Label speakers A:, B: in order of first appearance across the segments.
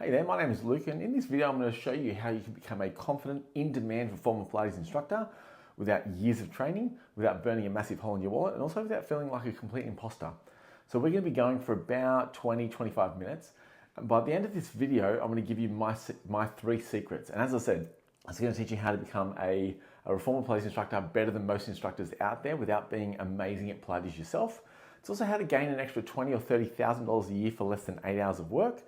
A: Hey there, my name is Luke, and in this video I'm going to show you how you can become a confident, in-demand reformer Pilates instructor without years of training, without burning a massive hole in your wallet, and also without feeling like a complete imposter. So we're going to be going for about 20-25 minutes. And by the end of this video, I'm going to give you my 3 secrets. And as I said, it's going to teach you how to become a reformer Pilates instructor better than most instructors out there without being amazing at Pilates yourself. It's also how to gain an extra $20,000 or $30,000 a year for less than 8 hours of work,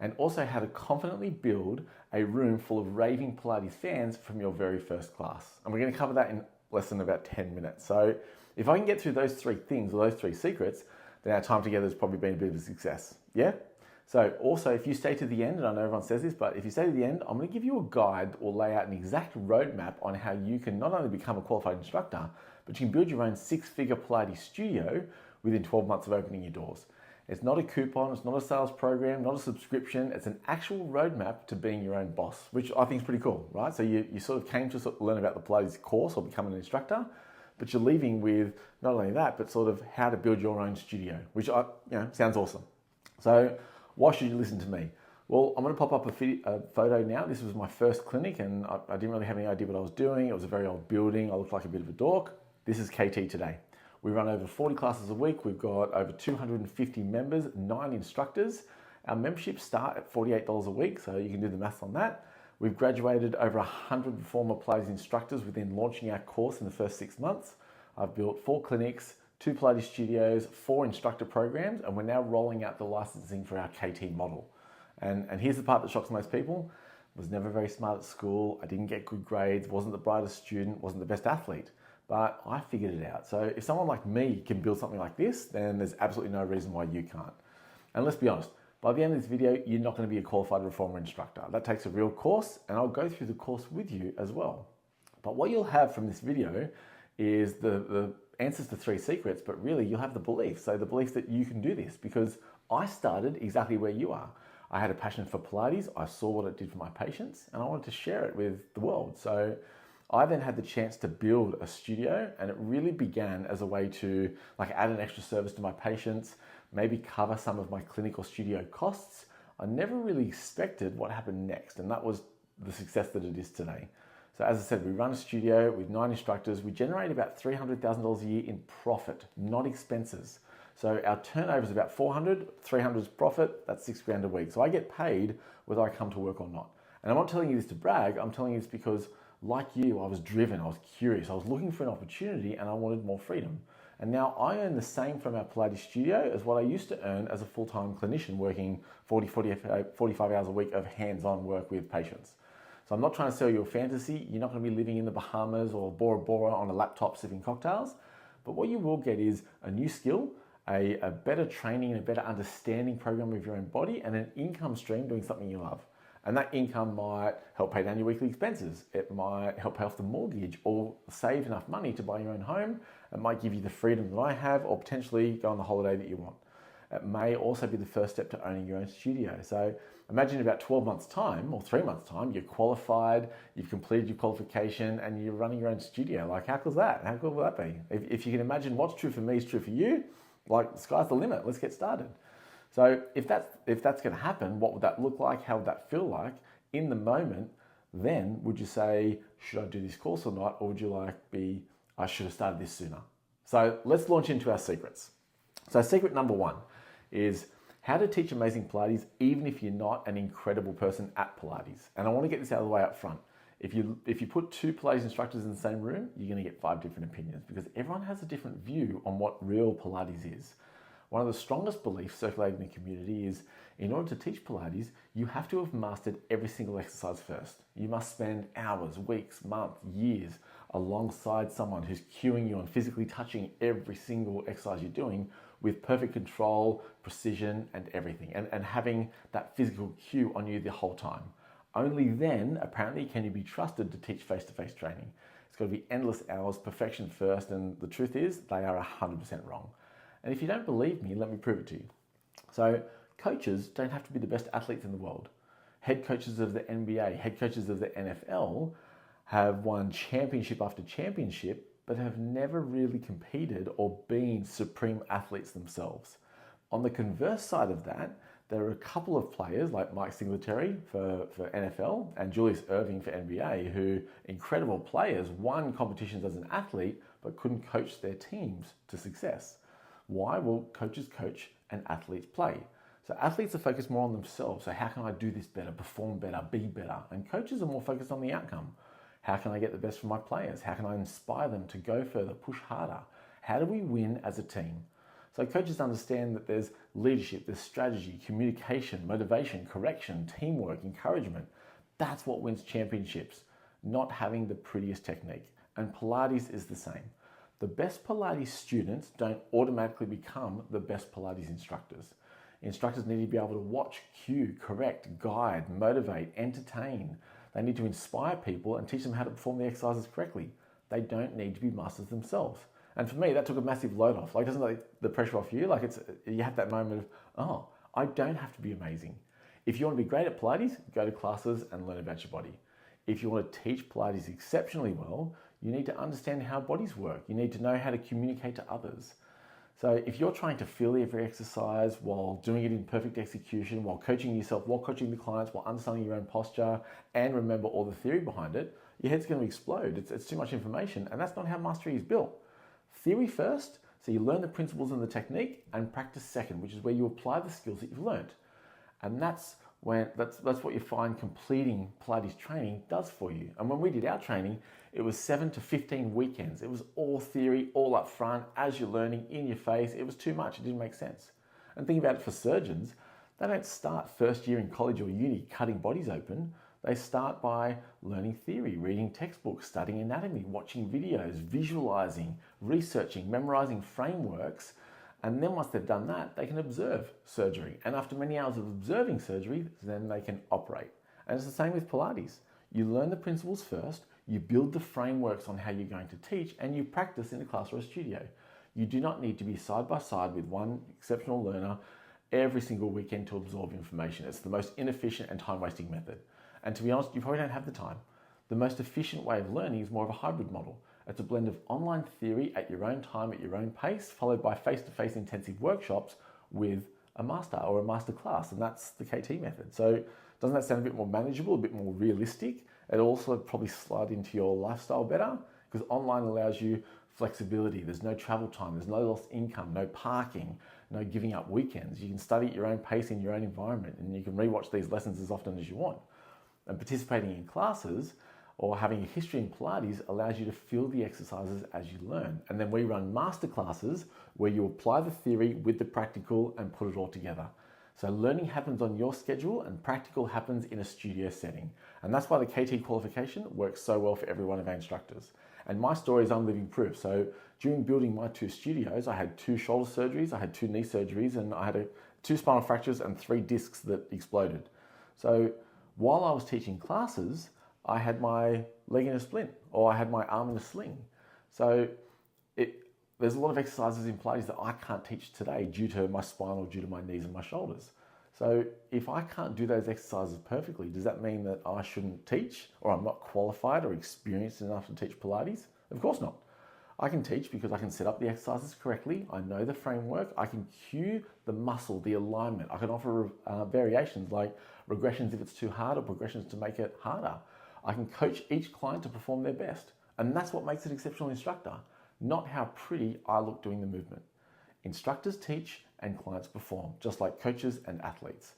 A: and also how to confidently build a room full of raving Pilates fans from your very first class. And we're going to cover that in less than about 10 minutes. So if I can get through those 3 things, or those 3 secrets, then our time together has probably been a bit of a success. Yeah? So also, if you stay to the end, and I know everyone says this, but if you stay to the end, I'm going to give you a guide or lay out an exact roadmap on how you can not only become a qualified instructor, but you can build your own 6-figure Pilates studio within 12 months of opening your doors. It's not a coupon, it's not a sales program, not a subscription, it's an actual roadmap to being your own boss, which I think is pretty cool, right? So you sort of came to learn about the Pilates course or become an instructor, but you're leaving with not only that, but sort of how to build your own studio, which sounds awesome. So why should you listen to me? Well, I'm going to pop up a photo now. This was my first clinic, and I didn't really have any idea what I was doing. It was a very old building. I looked like a bit of a dork. This is KT today. We run over 40 classes a week. We've got over 250 members, 9 instructors. Our memberships start at $48 a week, so you can do the maths on that. We've graduated over 100 former Pilates instructors within launching our course in the first 6 months. I've built 4 clinics, 2 Pilates studios, 4 instructor programs, and we're now rolling out the licensing for our KT model. And here's the part that shocks most people. I was never very smart at school. I didn't get good grades, wasn't the brightest student, wasn't the best athlete. But I figured it out. So if someone like me can build something like this, then there's absolutely no reason why you can't. And let's be honest, by the end of this video, you're not going to be a qualified reformer instructor. That takes a real course, and I'll go through the course with you as well. But what you'll have from this video is the answers to 3 secrets, but really you'll have the belief. So the belief that you can do this, because I started exactly where you are. I had a passion for Pilates. I saw what it did for my patients, and I wanted to share it with the world. So I then had the chance to build a studio, and it really began as a way to add an extra service to my patients, maybe cover some of my clinical studio costs. I never really expected what happened next, and that was the success that it is today. So as I said, we run a studio with 9 instructors. We generate about $300,000 a year in profit, not expenses. So our turnover is about 400, 300 is profit, that's $6,000 a week. So I get paid whether I come to work or not. And I'm not telling you this to brag, I'm telling you this because like you, I was driven, I was curious, I was looking for an opportunity, and I wanted more freedom. And now I earn the same from our Pilates studio as what I used to earn as a full-time clinician working 45 hours a week of hands-on work with patients. So I'm not trying to sell you a fantasy. You're not going to be living in the Bahamas or Bora Bora on a laptop sipping cocktails. But what you will get is a new skill, a better training and a better understanding program of your own body, and an income stream doing something you love. And that income might help pay down your weekly expenses. It might help pay off the mortgage or save enough money to buy your own home. It might give you the freedom that I have, or potentially go on the holiday that you want. It may also be the first step to owning your own studio. So imagine in about 12 months time or 3 months time, you're qualified, you've completed your qualification, and you're running your own studio. How cool is that? How cool will that be? If you can imagine what's true for me is true for you, the sky's the limit. Let's get started. So if that's going to happen, what would that look like? How would that feel like in the moment? Then would you say, should I do this course or not? Or would you I should have started this sooner? So let's launch into our secrets. So secret number 1 is how to teach amazing Pilates even if you're not an incredible person at Pilates. And I want to get this out of the way up front. If you put 2 Pilates instructors in the same room, you're going to get 5 different opinions because everyone has a different view on what real Pilates is. One of the strongest beliefs circulating in the community is in order to teach Pilates, you have to have mastered every single exercise first. You must spend hours, weeks, months, years alongside someone who's cueing you and physically touching every single exercise you're doing with perfect control, precision, and everything, and having that physical cue on you the whole time. Only then, apparently, can you be trusted to teach face-to-face training. It's got to be endless hours, perfection first, and the truth is, they are 100% wrong. And if you don't believe me, let me prove it to you. So coaches don't have to be the best athletes in the world. Head coaches of the NBA, head coaches of the NFL have won championship after championship, but have never really competed or been supreme athletes themselves. On the converse side of that, There are a couple of players like Mike Singletary for NFL and Julius Erving for NBA who, incredible players, won competitions as an athlete but couldn't coach their teams to success. Why? Well, coaches coach and athletes play. So athletes are focused more on themselves. So how can I do this better, perform better, be better? And coaches are more focused on the outcome. How can I get the best from my players? How can I inspire them to go further, push harder? How do we win as a team? So coaches understand that there's leadership, there's strategy, communication, motivation, correction, teamwork, encouragement. That's what wins championships, not having the prettiest technique. And Pilates is the same. The best Pilates students don't automatically become the best Pilates instructors. Instructors need to be able to watch, cue, correct, guide, motivate, entertain. They need to inspire people and teach them how to perform the exercises correctly. They don't need to be masters themselves. And for me, that took a massive load off. Like, doesn't like the pressure off you? Like, you have that moment of, oh, I don't have to be amazing. If you want to be great at Pilates, go to classes and learn about your body. If you want to teach Pilates exceptionally well, you need to understand how bodies work. You need to know how to communicate to others. So if you're trying to feel every exercise while doing it in perfect execution, while coaching yourself, while coaching the clients, while understanding your own posture, and remember all the theory behind it, your head's going to explode. It's too much information, and that's not how mastery is built. Theory first, so you learn the principles and the technique, and practice second, which is where you apply the skills that you've learned. And that's what you find completing Pilates training does for you. And when we did our training, it was 7 to 15 weekends. It was all theory, all up front, as you're learning, in your face. It was too much. It didn't make sense. And think about it for surgeons. They don't start first year in college or uni cutting bodies open. They start by learning theory, reading textbooks, studying anatomy, watching videos, visualizing, researching, memorizing frameworks. And then once they've done that, they can observe surgery. And after many hours of observing surgery, then they can operate. And it's the same with Pilates. You learn the principles first, you build the frameworks on how you're going to teach, and you practice in a class or a studio. You do not need to be side by side with one exceptional learner every single weekend to absorb information. It's the most inefficient and time-wasting method. And to be honest, you probably don't have the time. The most efficient way of learning is more of a hybrid model. It's a blend of online theory at your own time, at your own pace, followed by face-to-face intensive workshops with a master or a master class, and that's the KT method. So doesn't that sound a bit more manageable, a bit more realistic? It also probably slide into your lifestyle better because online allows you flexibility. There's no travel time, there's no lost income, no parking, no giving up weekends. You can study at your own pace in your own environment, and you can rewatch these lessons as often as you want. And participating in classes or having a history in Pilates allows you to feel the exercises as you learn. And then we run master classes where you apply the theory with the practical and put it all together. So learning happens on your schedule and practical happens in a studio setting. And that's why the KT qualification works so well for every one of our instructors. And my story is I'm living proof. So during building my 2 studios, I had 2 shoulder surgeries, I had 2 knee surgeries, and I had 2 spinal fractures and 3 discs that exploded. So while I was teaching classes, I had my leg in a splint or I had my arm in a sling. So there's a lot of exercises in Pilates that I can't teach today due to my spine or due to my knees and my shoulders. So if I can't do those exercises perfectly, does that mean that I shouldn't teach or I'm not qualified or experienced enough to teach Pilates? Of course not. I can teach because I can set up the exercises correctly. I know the framework. I can cue the muscle, the alignment. I can offer variations like regressions if it's too hard or progressions to make it harder. I can coach each client to perform their best. And that's what makes an exceptional instructor, not how pretty I look doing the movement. Instructors teach and clients perform, just like coaches and athletes.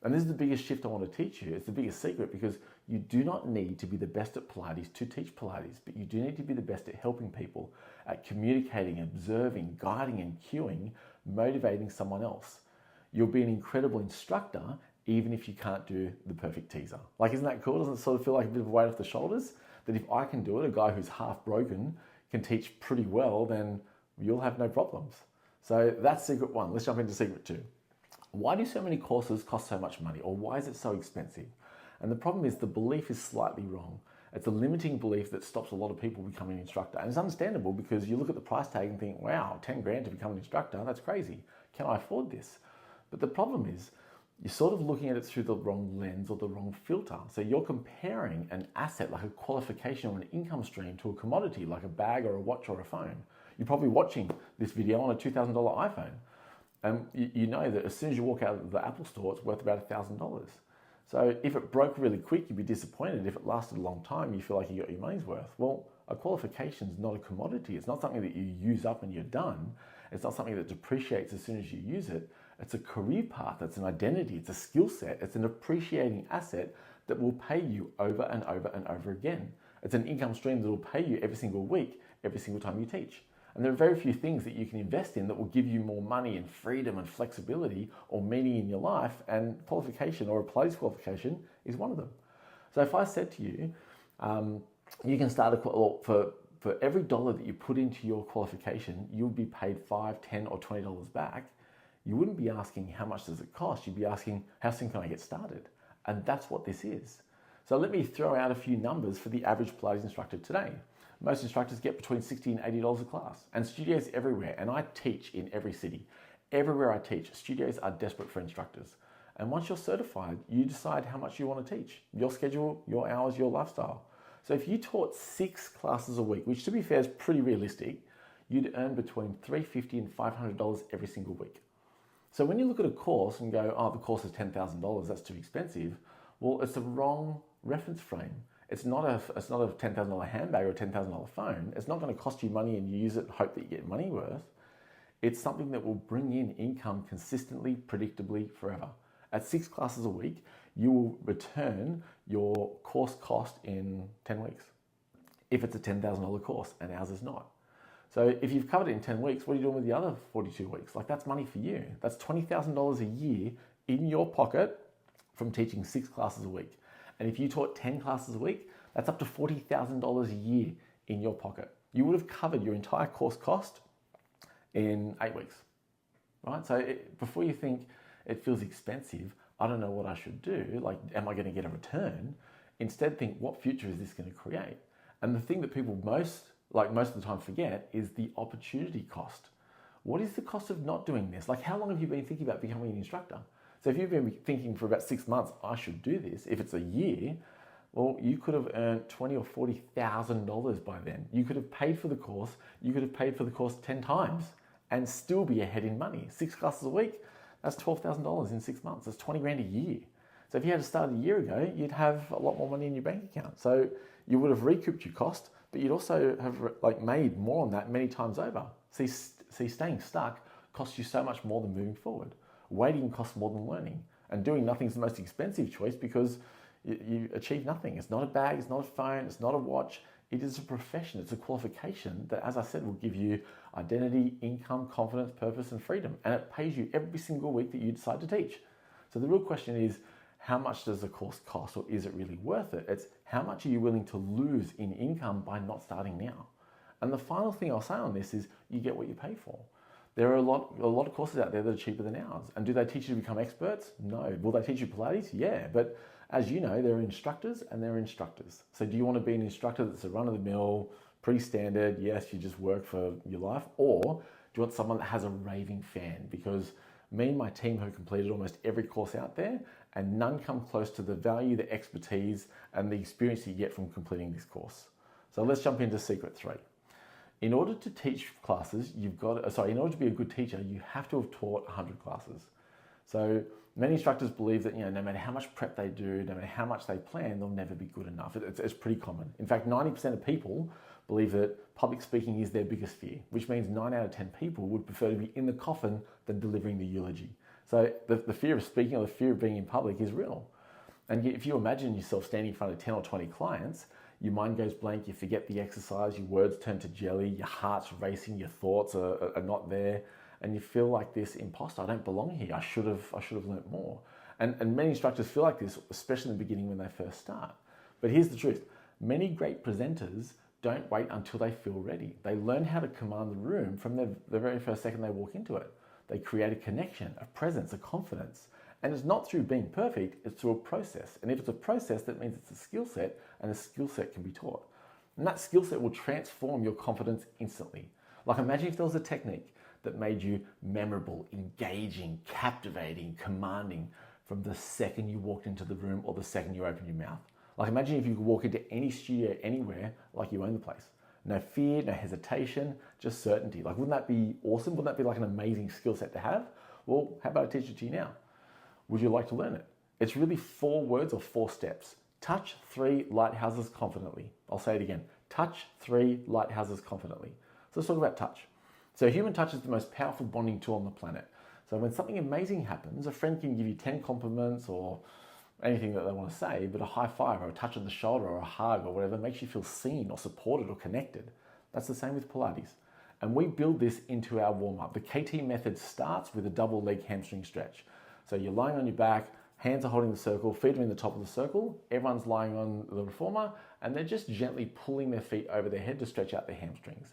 A: And this is the biggest shift I want to teach you. It's the biggest secret because you do not need to be the best at Pilates to teach Pilates, but you do need to be the best at helping people, at communicating, observing, guiding and cueing, motivating someone else. You'll be an incredible instructor even if you can't do the perfect teaser. Like, isn't that cool? Doesn't it sort of feel like a bit of a weight off the shoulders? That if I can do it, a guy who's half broken can teach pretty well, then you'll have no problems. So that's secret 1. Let's jump into secret 2. Why do so many courses cost so much money, or why is it so expensive? And the problem is the belief is slightly wrong. It's a limiting belief that stops a lot of people becoming an instructor. And it's understandable because you look at the price tag and think, wow, 10 grand to become an instructor, that's crazy. Can I afford this? But the problem is you're sort of looking at it through the wrong lens or the wrong filter. So you're comparing an asset like a qualification or an income stream to a commodity like a bag or a watch or a phone. You're probably watching this video on a $2,000 iPhone. And you know that as soon as you walk out of the Apple store, it's worth about $1,000. So if it broke really quick, you'd be disappointed. If it lasted a long time, you feel like you got your money's worth. Well, a qualification is not a commodity. It's not something that you use up and you're done. It's not something that depreciates as soon as you use it. It's a career path. It's an identity. It's a skill set. It's an appreciating asset that will pay you over and over and over again. It's an income stream that will pay you every single week, every single time you teach. And there are very few things that you can invest in that will give you more money and freedom and flexibility or meaning in your life, and qualification or a Pilates qualification is one of them. So if I said to you, you can start for every dollar that you put into your qualification, you'll be paid $5, $10, or $20 back. You wouldn't be asking how much does it cost, you'd be asking how soon can I get started? And that's what this is. So let me throw out a few numbers for the average Pilates instructor today. Most instructors get between $60 and $80 a class, and studios everywhere, and I teach in every city. Everywhere I teach, studios are desperate for instructors. And once you're certified, you decide how much you want to teach, your schedule, your hours, your lifestyle. So if you taught 6 classes a week, which to be fair is pretty realistic, you'd earn between $350 and $500 every single week. So when you look at a course and go, oh, the course is $10,000, that's too expensive, well, it's the wrong reference frame. It's not a $10,000 handbag or a $10,000 phone. It's not going to cost you money and you use it and hope that you get money worth. It's something that will bring in income consistently, predictably, forever. At 6 classes a week, you will return your course cost in 10 weeks. If it's a $10,000 course, and ours is not. So if you've covered it in 10 weeks, what are you doing with the other 42 weeks? Like, that's money for you. That's $20,000 a year in your pocket from teaching 6 classes a week. And if you taught 10 classes a week, that's up to $40,000 a year in your pocket. You would have covered your entire course cost in 8 weeks, right? So before you think it feels expensive, I don't know what I should do, like, am I going to get a return? Instead think, what future is this going to create? And the thing that people most of the time forget is the opportunity cost. What is the cost of not doing this? Like, how long have you been thinking about becoming an instructor? So if you've been thinking for about 6 months, I should do this, if it's a year, well, you could have earned $20,000 or $40,000 by then. You could have paid for the course, 10 times and still be ahead in money. 6 classes a week, that's $12,000 in 6 months. That's 20 grand a year. So if you had started a year ago, you'd have a lot more money in your bank account. So you would have recouped your cost, but you'd also have made more on that many times over. See, staying stuck costs you so much more than moving forward. Waiting costs more than learning, and doing nothing is the most expensive choice because you achieve nothing. It's not a bag, it's not a phone, it's not a watch. It is a profession, it's a qualification that, as I said, will give you identity, income, confidence, purpose, and freedom. And it pays you every single week that you decide to teach. So the real question is, how much does the course cost, or is it really worth it? It's how much are you willing to lose in income by not starting now? And the final thing I'll say on this is, you get what you pay for. There are a lot of courses out there that are cheaper than ours. And do they teach you to become experts? No. Will they teach you Pilates? Yeah. But as you know, there are instructors and there are instructors. So do you want to be an instructor that's a run-of-the-mill, pretty standard, yes, you just work for your life? Or do you want someone that has a raving fan? Because me and my team have completed almost every course out there, and none come close to the value, the expertise, and the experience you get from completing this course. So let's jump into secret 3. In order to teach classes, in order to be a good teacher, you have to have taught 100 classes. So many instructors believe that, no matter how much prep they do, no matter how much they plan, they'll never be good enough. It's pretty common. In fact, 90% of people believe that public speaking is their biggest fear, which means 9 out of 10 people would prefer to be in the coffin than delivering the eulogy. So the fear of speaking or the fear of being in public is real. And if you imagine yourself standing in front of 10 or 20 clients, your mind goes blank, you forget the exercise, your words turn to jelly, your heart's racing, your thoughts are not there, and you feel like this imposter. I don't belong here. I should have learnt more. And many instructors feel like this, especially in the beginning when they first start. But here's the truth. Many great presenters don't wait until they feel ready. They learn how to command the room from the very first second they walk into it. They create a connection, a presence, a confidence. And it's not through being perfect, it's through a process. And if it's a process, that means it's a skill set, and a skill set can be taught. And that skill set will transform your confidence instantly. Like, imagine if there was a technique that made you memorable, engaging, captivating, commanding from the second you walked into the room or the second you opened your mouth. Like, imagine if you could walk into any studio anywhere like you own the place. No fear, no hesitation, just certainty. Like, wouldn't that be awesome? Wouldn't that be like an amazing skill set to have? Well, how about I teach it to you now? Would you like to learn it? It's really 4 words or 4 steps. Touch 3 lighthouses confidently. I'll say it again. Touch 3 lighthouses confidently. So let's talk about touch. So human touch is the most powerful bonding tool on the planet. So when something amazing happens, a friend can give you 10 compliments or anything that they want to say, but a high five or a touch on the shoulder or a hug or whatever makes you feel seen or supported or connected. That's the same with Pilates. And we build this into our warm-up. The KT method starts with a double leg hamstring stretch. So you're lying on your back, hands are holding the circle, feet are in the top of the circle, everyone's lying on the reformer, and they're just gently pulling their feet over their head to stretch out their hamstrings.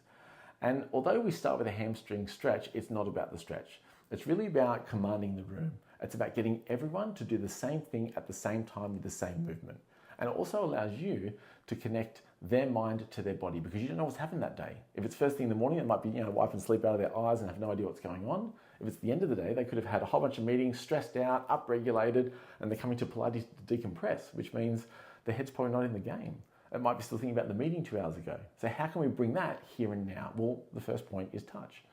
A: And although we start with a hamstring stretch, it's not about the stretch. It's really about commanding the room. It's about getting everyone to do the same thing at the same time with the same movement. And it also allows you to connect their mind to their body because you don't know what's happened that day. If it's first thing in the morning, it might be, wiping sleep out of their eyes and have no idea what's going on. If it's the end of the day, they could have had a whole bunch of meetings, stressed out, upregulated, and they're coming to Pilates to decompress, which means their head's probably not in the game. It might be still thinking about the meeting 2 hours ago. So how can we bring that here and now? Well, the first point is touch.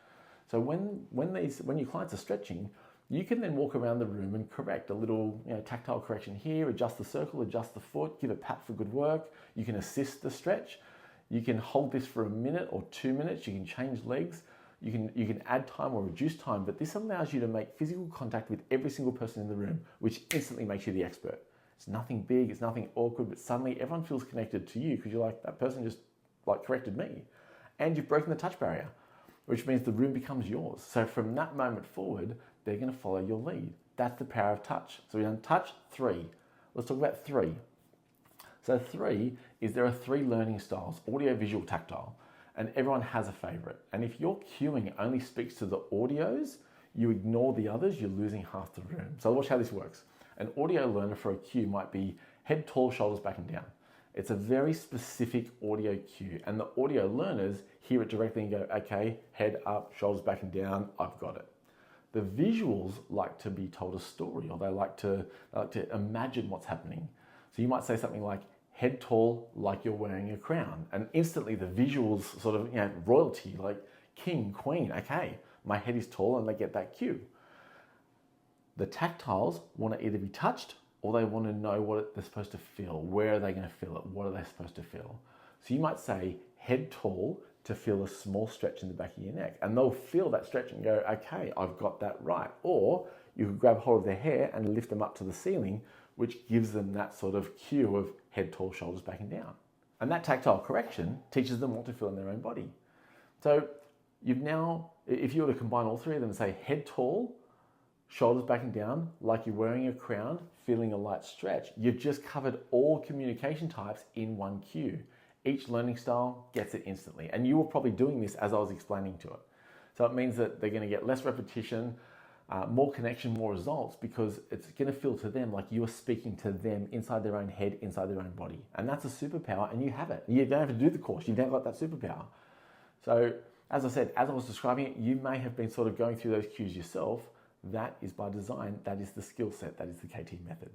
A: So when your clients are stretching, you can then walk around the room and correct a little tactile correction here, adjust the circle, adjust the foot, give a pat for good work. You can assist the stretch. You can hold this for a minute or 2 minutes. You can change legs. You can add time or reduce time, but this allows you to make physical contact with every single person in the room, which instantly makes you the expert. It's nothing big, it's nothing awkward, but suddenly everyone feels connected to you because you're like, that person just corrected me. And you've broken the touch barrier, which means the room becomes yours. So from that moment forward, they're going to follow your lead. That's the power of touch. So we've done touch 3. Let's talk about 3. So 3 is there are 3 learning styles, audio, visual, tactile, and everyone has a favorite. And if your cueing only speaks to the audios, you ignore the others, you're losing half the room. So watch how this works. An audio learner for a cue might be head tall, shoulders back and down. It's a very specific audio cue, and the audio learners hear it directly and go, okay, head up, shoulders back and down, I've got it. The visuals like to be told a story, or they like to imagine what's happening. So you might say something like, head tall like you're wearing a crown. And instantly the visuals sort of, royalty, like king, queen, okay, my head is tall, and they get that cue. The tactiles want to either be touched or they want to know what they're supposed to feel. Where are they going to feel it? What are they supposed to feel? So you might say head tall to feel a small stretch in the back of your neck, and they'll feel that stretch and go, okay, I've got that right. Or you could grab hold of their hair and lift them up to the ceiling, which gives them that sort of cue of head tall, shoulders back and down. And that tactile correction teaches them what to feel in their own body. So you've now, if you were to combine all 3 of them and say head tall, shoulders back and down, like you're wearing a crown, feeling a light stretch, you've just covered all communication types in one cue. Each learning style gets it instantly. And you were probably doing this as I was explaining to it. So it means that they're going to get less repetition, more connection, more results, because it's going to feel to them like you are speaking to them inside their own head, inside their own body. And that's a superpower, and you have it. You don't have to do the course. You've now got that superpower. So as I said, as I was describing it, you may have been sort of going through those cues yourself. That is by design. That is the skill set. That is the KT method.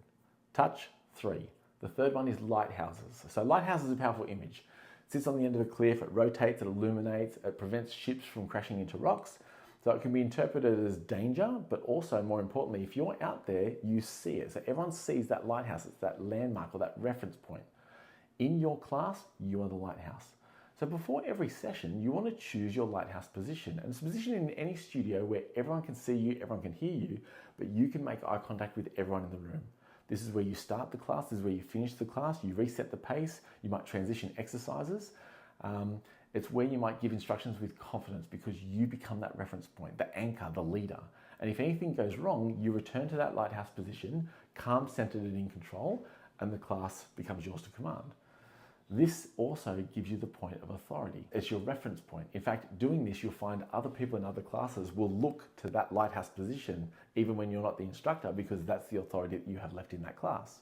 A: Touch 3. The third one is lighthouses. So lighthouses is a powerful image. It sits on the end of a cliff, it rotates, it illuminates, it prevents ships from crashing into rocks. So it can be interpreted as danger, but also more importantly, if you're out there, you see it. So everyone sees that lighthouse, it's that landmark or that reference point. In your class, you are the lighthouse. So before every session, you want to choose your lighthouse position. And it's a position in any studio where everyone can see you, everyone can hear you, but you can make eye contact with everyone in the room. This is where you start the class, this is where you finish the class, you reset the pace, you might transition exercises. It's where you might give instructions with confidence because you become that reference point, the anchor, the leader. And if anything goes wrong, you return to that lighthouse position, calm, centered and in control, and the class becomes yours to command. This also gives you the point of authority. It's your reference point. In fact, doing this, you'll find other people in other classes will look to that lighthouse position even when you're not the instructor, because that's the authority that you have left in that class.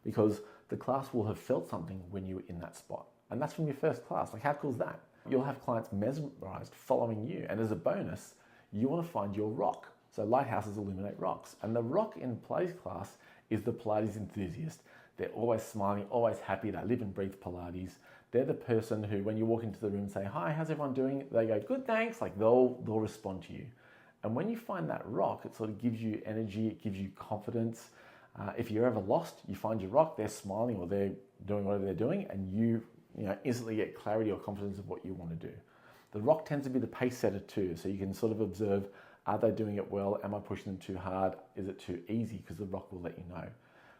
A: Because the class will have felt something when you were in that spot. And that's from your first class. Like, how cool is that? You'll have clients mesmerized following you. And as a bonus, you want to find your rock. So lighthouses illuminate rocks. And the rock in Pilates class is the Pilates enthusiast. They're always smiling, always happy. They live and breathe Pilates. They're the person who, when you walk into the room and say, hi, how's everyone doing? They go, good, thanks. Like they'll respond to you. And when you find that rock, it sort of gives you energy, it gives you confidence. If you're ever lost, you find your rock, they're smiling or they're doing whatever they're doing, and you instantly get clarity or confidence of what you want to do. The rock tends to be the pace setter too, so you can sort of observe, are they doing it well? Am I pushing them too hard? Is it too easy? Because the rock will let you know.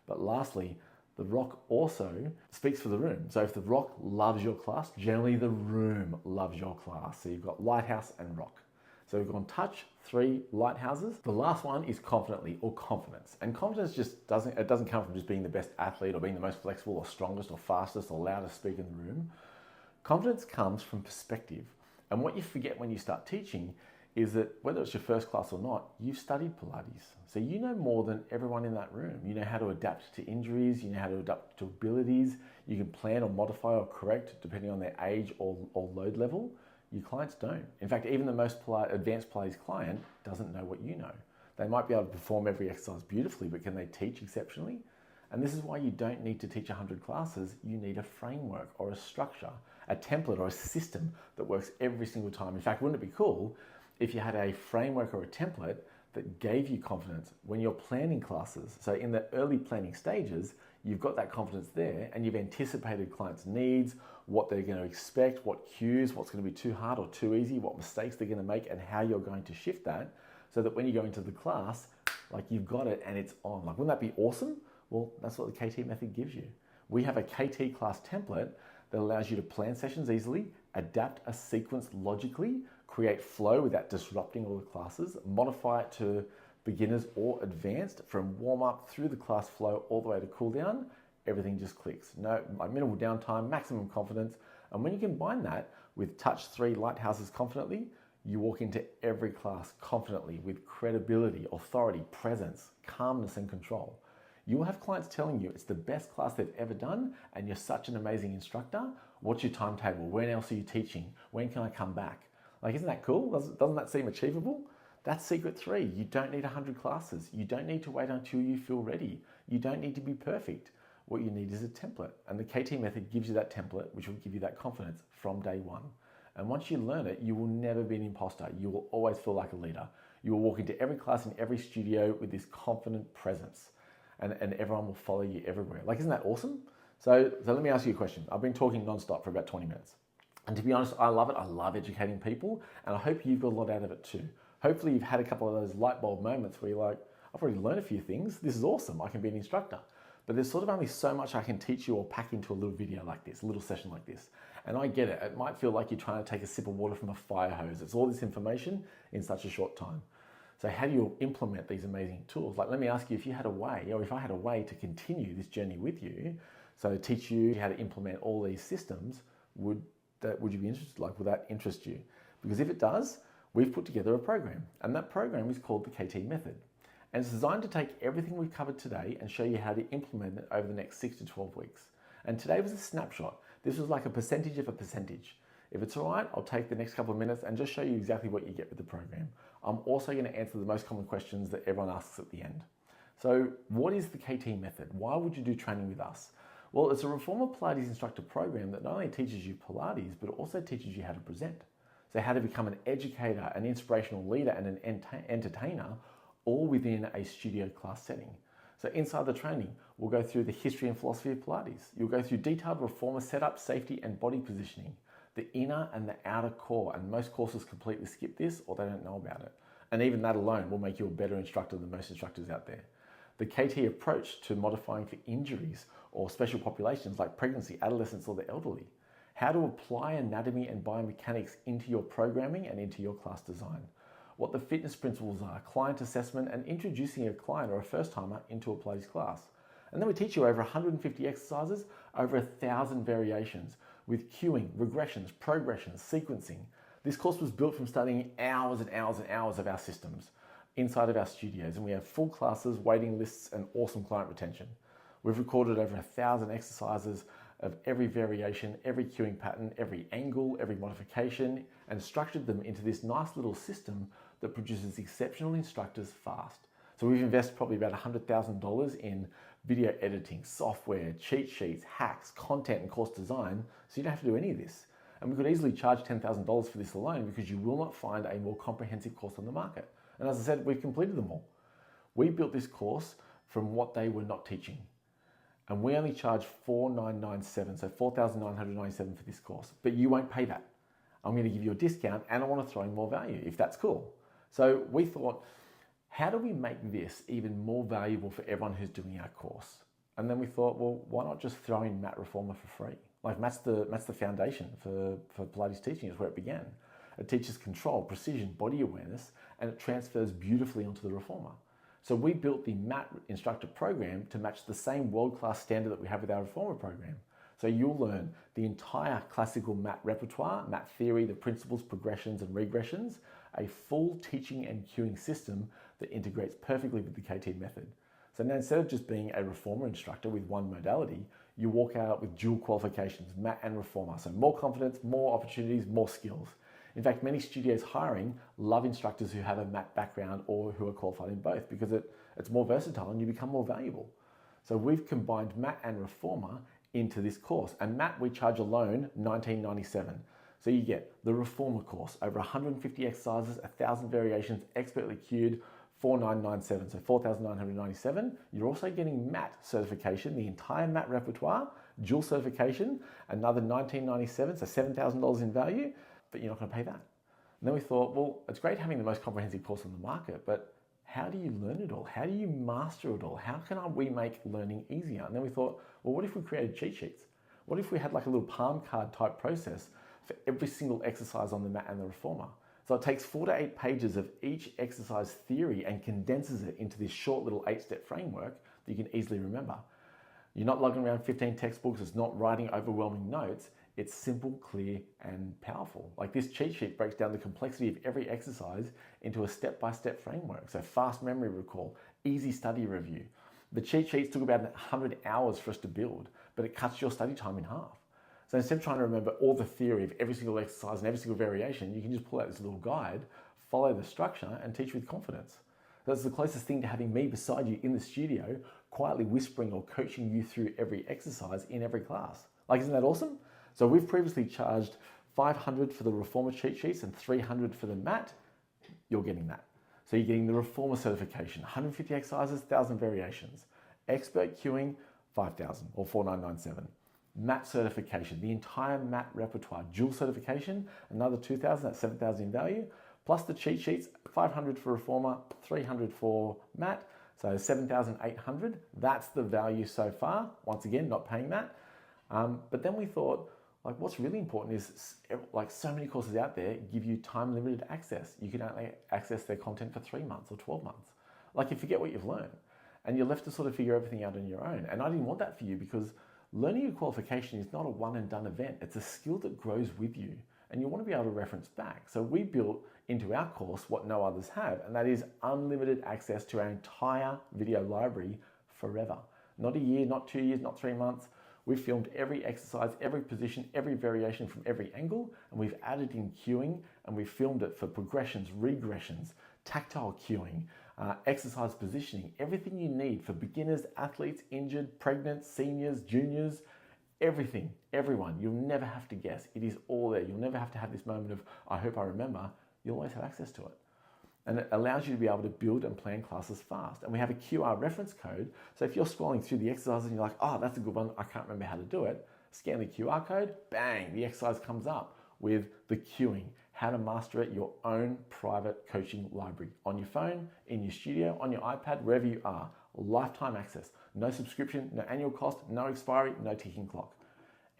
A: But lastly, the rock also speaks for the room. So if the rock loves your class, generally the room loves your class. So you've got lighthouse and rock. So we've gone touch, 3 lighthouses. The last one is confidently or confidence. And confidence just doesn't come from just being the best athlete or being the most flexible or strongest or fastest or loudest speaker in the room. Confidence comes from perspective. And what you forget when you start teaching is that whether it's your first class or not, you've studied Pilates. So you know more than everyone in that room. You know how to adapt to injuries, you know how to adapt to abilities, you can plan or modify or correct depending on their age or load level. Your clients don't. In fact, even the most advanced Pilates client doesn't know what you know. They might be able to perform every exercise beautifully, but can they teach exceptionally? And this is why you don't need to teach 100 classes. You need a framework or a structure, a template or a system that works every single time. In fact, wouldn't it be cool if you had a framework or a template that gave you confidence when you're planning classes? So in the early planning stages, you've got that confidence there and you've anticipated clients' needs, what they're going to expect, what cues, what's going to be too hard or too easy, what mistakes they're going to make, and how you're going to shift that so that when you go into the class, like you've got it and it's on. Like, wouldn't that be awesome? Well, that's what the KT method gives you. We have a KT class template that allows you to plan sessions easily, adapt a sequence logically, create flow without disrupting all the classes, modify it to beginners or advanced, from warm up through the class flow all the way to cool down. Everything just clicks. No, minimal downtime, maximum confidence. And when you combine that with touch 3 lighthouses confidently, you walk into every class confidently with credibility, authority, presence, calmness, and control. You will have clients telling you it's the best class they've ever done and you're such an amazing instructor. What's your timetable? When else are you teaching? When can I come back? Like, isn't that cool? Doesn't that seem achievable? That's secret 3. You don't need 100 classes. You don't need to wait until you feel ready. You don't need to be perfect. What you need is a template. And the KT method gives you that template, which will give you that confidence from day one. And once you learn it, you will never be an imposter. You will always feel like a leader. You will walk into every class in every studio with this confident presence. And everyone will follow you everywhere. Like, isn't that awesome? So let me ask you a question. I've been talking nonstop for about 20 minutes. And to be honest, I love it. I love educating people. And I hope you've got a lot out of it too. Hopefully you've had a couple of those light bulb moments where you're like, I've already learned a few things. This is awesome. I can be an instructor. But there's sort of only so much I can teach you or pack into a little video like this, a little session like this. And I get it. It might feel like you're trying to take a sip of water from a fire hose. It's all this information in such a short time. So how do you implement these amazing tools? Like, let me ask you, if you had a way, or if I had a way to continue this journey with you, so teach you how to implement all these systems, would you be interested? Like, would that interest you? Because if it does, we've put together a program, and that program is called the KT method. And it's designed to take everything we've covered today and show you how to implement it over the next 6 to 12 weeks. And today was a snapshot. This was like a percentage of a percentage. If it's all right, I'll take the next couple of minutes and just show you exactly what you get with the program. I'm also going to answer the most common questions that everyone asks at the end. So what is the KT method? Why would you do training with us? Well, it's a reformer Pilates instructor program that not only teaches you Pilates, but also teaches you how to present. So how to become an educator, an inspirational leader, and an entertainer, all within a studio class setting. So inside the training, we'll go through the history and philosophy of Pilates. You'll go through detailed reformer setup, safety, and body positioning, the inner and the outer core, and most courses completely skip this or they don't know about it. And even that alone will make you a better instructor than most instructors out there. The KT approach to modifying for injuries or special populations like pregnancy, adolescents, or the elderly. How to apply anatomy and biomechanics into your programming and into your class design. What the fitness principles are, client assessment, and introducing a client or a first-timer into a Pilates class. And then we teach you over 150 exercises, over 1,000 variations, with cueing, regressions, progressions, sequencing. This course was built from studying hours and hours and hours of our systems inside of our studios, and we have full classes, waiting lists, and awesome client retention. We've recorded over 1,000 exercises of every variation, every cueing pattern, every angle, every modification, and structured them into this nice little system that produces exceptional instructors fast. So we've invested probably about $100,000 in video editing, software, cheat sheets, hacks, content, and course design, so you don't have to do any of this. And we could easily charge $10,000 for this alone because you will not find a more comprehensive course on the market. And as I said, we've completed them all. We built this course from what they were not teaching. And we only charge $4,997, so $4,997 for this course. But you won't pay that. I'm going to give you a discount and I want to throw in more value, if that's cool. So we thought, how do we make this even more valuable for everyone who's doing our course? And then we thought, well, why not just throw in Mat Reformer for free? Like Matt's the foundation for Pilates teaching, is where it began. It teaches control, precision, body awareness, and it transfers beautifully onto the Reformer. So we built the Mat Instructor program to match the same world-class standard that we have with our Reformer program. So you'll learn the entire classical mat repertoire, mat theory, the principles, progressions, and regressions, a full teaching and cueing system that integrates perfectly with the KT method. So now instead of just being a Reformer instructor with one modality, you walk out with dual qualifications, mat and Reformer. So more confidence, more opportunities, more skills. In fact, many studios hiring love instructors who have a mat background or who are qualified in both, because it's more versatile and you become more valuable. So we've combined mat and Reformer into this course. And mat we charge alone $19.97. So you get the Reformer course, over 150 exercises, 1,000 variations, expertly cued, $4,997, so $4,997. You're also getting mat certification, the entire mat repertoire, dual certification, another $19.97, so $7,000 in value, but you're not going to pay that. And then we thought, well, it's great having the most comprehensive course on the market, but how do you learn it all? How do you master it all? How can we make learning easier? And then we thought, well, what if we created cheat sheets? What if we had like a little palm card type process for every single exercise on the mat and the Reformer? So it takes 4 to 8 pages of each exercise theory and condenses it into this short little 8-step framework that you can easily remember. You're not lugging around 15 textbooks, it's not writing overwhelming notes. It's simple, clear, and powerful. Like this cheat sheet breaks down the complexity of every exercise into a step-by-step framework. So fast memory recall, easy study review. The cheat sheets took about 100 hours for us to build, but it cuts your study time in half. So instead of trying to remember all the theory of every single exercise and every single variation, you can just pull out this little guide, follow the structure, and teach with confidence. That's the closest thing to having me beside you in the studio, quietly whispering or coaching you through every exercise in every class. Like, isn't that awesome? So we've previously charged $500 for the Reformer cheat sheets and $300 for the mat. You're getting that. So you're getting the Reformer certification, 150 exercises, 1,000 variations. Expert cueing, $5,000 or $4,997. Mat certification, the entire mat repertoire, dual certification, another $2,000, that's $7,000 in value, plus the cheat sheets, $500 for Reformer, $300 for mat, so $7,800. That's the value so far. Once again, not paying that. But then we thought, like, what's really important is, like, so many courses out there give you time limited access. You can only access their content for 3 months or 12 months. Like, you forget what you've learned and you're left to sort of figure everything out on your own. And I didn't want that for you, because learning a qualification is not a one and done event. It's a skill that grows with you and you want to be able to reference back. So we built into our course what no others have, and that is unlimited access to our entire video library forever. Not a year, not 2 years, not 3 months. We've filmed every exercise, every position, every variation from every angle, and we've added in cueing, and we've filmed it for progressions, regressions, tactile cueing, exercise positioning, everything you need for beginners, athletes, injured, pregnant, seniors, juniors, everything, everyone. You'll never have to guess. It is all there. You'll never have to have this moment of, I hope I remember. You'll always have access to it. And it allows you to be able to build and plan classes fast. And we have a QR reference code. So if you're scrolling through the exercises and you're like, oh, that's a good one, I can't remember how to do it, scan the QR code, bang, the exercise comes up with the cueing, how to master it, your own private coaching library on your phone, in your studio, on your iPad, wherever you are. Lifetime access, no subscription, no annual cost, no expiry, no ticking clock.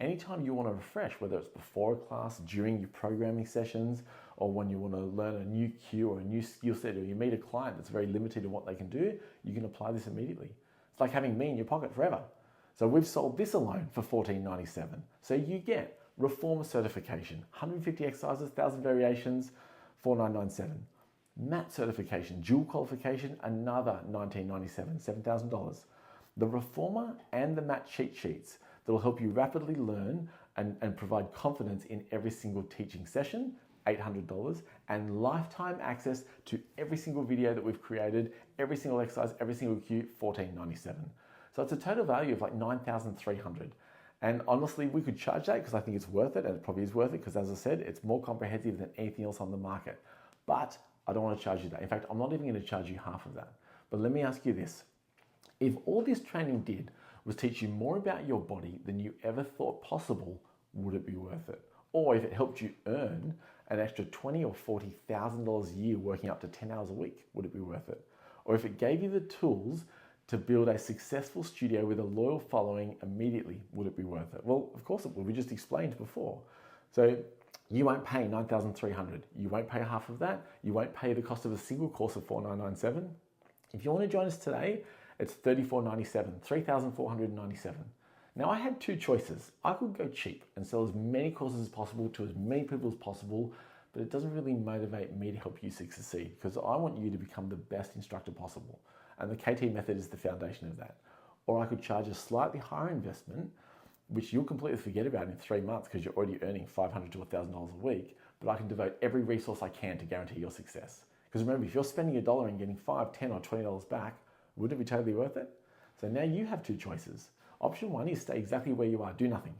A: Anytime you want to refresh, whether it's before a class, during your programming sessions, or when you want to learn a new cue or a new skill set, or you meet a client that's very limited in what they can do, you can apply this immediately. It's like having me in your pocket forever. So we've sold this alone for $14.97. So you get Reformer certification, 150 exercises, 1,000 variations, $4,997. Mat certification, dual qualification, another $19.97, $7,000. The Reformer and the mat cheat sheets that will help you rapidly learn and provide confidence in every single teaching session, $800, and lifetime access to every single video that we've created, every single exercise, every single cue, $14.97. So it's a total value of like $9,300. And honestly, we could charge that because I think it's worth it, and it probably is worth it because, as I said, it's more comprehensive than anything else on the market. But I don't want to charge you that. In fact, I'm not even going to charge you half of that. But let me ask you this. If all this training did was teach you more about your body than you ever thought possible, would it be worth it? Or if it helped you earn an extra $20,000 or $40,000 a year working up to 10 hours a week, would it be worth it? Or if it gave you the tools to build a successful studio with a loyal following immediately, would it be worth it? Well, of course it would. We just explained before. So you won't pay $9,300. You won't pay half of that. You won't pay the cost of a single course of $4,997. If you want to join us today, it's $3,497, $3,497. Now I had two choices. I could go cheap and sell as many courses as possible to as many people as possible, but it doesn't really motivate me to help you succeed because I want you to become the best instructor possible. And the KT method is the foundation of that. Or I could charge a slightly higher investment, which you'll completely forget about in 3 months because you're already earning $500 to $1,000 a week, but I can devote every resource I can to guarantee your success. Because remember, if you're spending $1 and getting $5, $10 or $20 back, wouldn't it be totally worth it? So now you have two choices. Option one is stay exactly where you are, do nothing.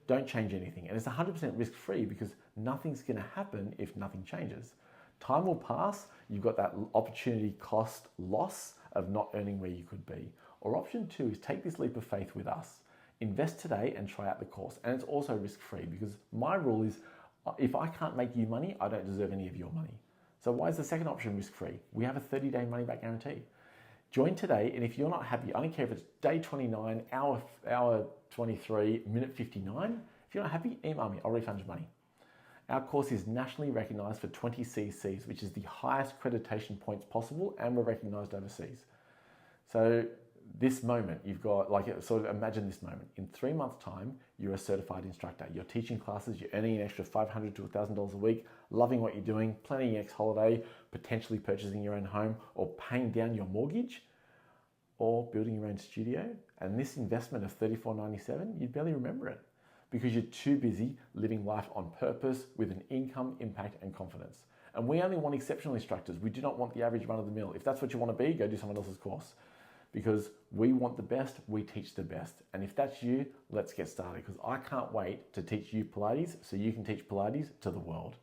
A: Don't change anything. And it's 100% risk-free because nothing's gonna happen if nothing changes. Time will pass, you've got that opportunity cost loss of not earning where you could be. Or option two is take this leap of faith with us. Invest today and try out the course. And it's also risk-free because my rule is if I can't make you money, I don't deserve any of your money. So why is the second option risk-free? We have a 30-day money-back guarantee. Join today, and if you're not happy, I don't care if it's day 29, hour 23, minute 59. If you're not happy, email me, I'll refund your money. Our course is nationally recognized for 20 CCs, which is the highest accreditation points possible, and we're recognized overseas. So this moment, you've got, sort of imagine this moment. In 3 months' time, you're a certified instructor. You're teaching classes, you're earning an extra $500 to $1,000 a week, loving what you're doing, planning your next holiday, potentially purchasing your own home, or paying down your mortgage, or building your own studio. And this investment of $34.97, you'd barely remember it because you're too busy living life on purpose with an income, impact, and confidence. And we only want exceptional instructors. We do not want the average run of the mill. If that's what you want to be, go do someone else's course. Because we want the best, we teach the best. And if that's you, let's get started because I can't wait to teach you Pilates so you can teach Pilates to the world.